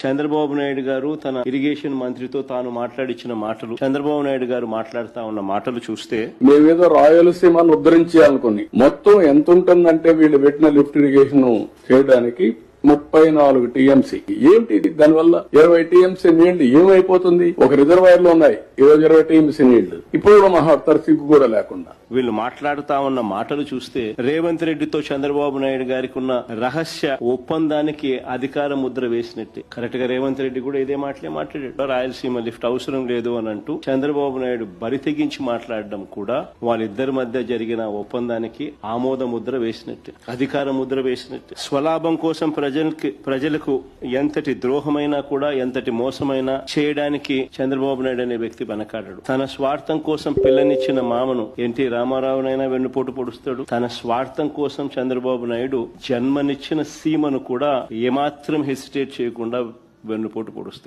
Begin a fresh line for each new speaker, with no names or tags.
చంద్రబాబు నాయుడు గారు తన ఇరిగేషన్ మంత్రితో తాను మాట్లాడించిన మాటలు, చంద్రబాబు నాయుడు గారు మాట్లాడుతా ఉన్న మాటలు చూస్తే
మేమేదో రాయలసీమను ఉద్ధరించాలనుకుని మొత్తం ఎంత ఉంటుందంటే వీళ్ళు పెట్టిన లిఫ్ట్ ఇరిగేషన్ చేయడానికి 34 టీఎంసీ. ఏంటి దానివల్ల 20 టీఎంసీ నీళ్లు ఏమైపోతుంది? ఒక రిజర్వాయర్ లో ఉన్నాయి ఈరోజు 20 టీఎంసీ నీళ్లు. ఇప్పుడు కూడా మహాత్తర సిగ్గు కూడా లేకుండా
వీళ్ళు మాట్లాడుతా ఉన్న మాటలు చూస్తే రేవంత్ రెడ్డితో చంద్రబాబు నాయుడు గారికి ఉన్న రహస్య ఒప్పందానికి అధికార ముద్ర వేసినట్టే. కరెక్ట్ గా రేవంత్ రెడ్డి కూడా ఇదే మాటలే మాట్లాడాడు. రాయలసీమ లిఫ్ట్ అవసరం లేదు అని అంటూ చంద్రబాబు నాయుడు బరి తెగించి మాట్లాడడం కూడా వాళ్ళిద్దరి మధ్య జరిగిన ఒప్పందానికి ఆమోద ముద్ర వేసినట్టే, అధికార ముద్ర వేసినట్టే. స్వలాభం కోసం ప్రజలకు ఎంతటి ద్రోహమైనా కూడా, ఎంతటి మోసమైనా చేయడానికి చంద్రబాబు నాయుడు అనే వ్యక్తి వెనకాడడు. తన స్వార్థం కోసం పిల్లనిచ్చిన మామను ఎన్టీ రామారావునైనా వెన్నుపోటు పొడుస్తాడు. తన స్వార్థం కోసం చంద్రబాబు నాయుడు జన్మనిచ్చిన సీమను కూడా ఏమాత్రం హెసిటేట్ చేయకుండా వెన్నుపోటు పొడుస్తాడు.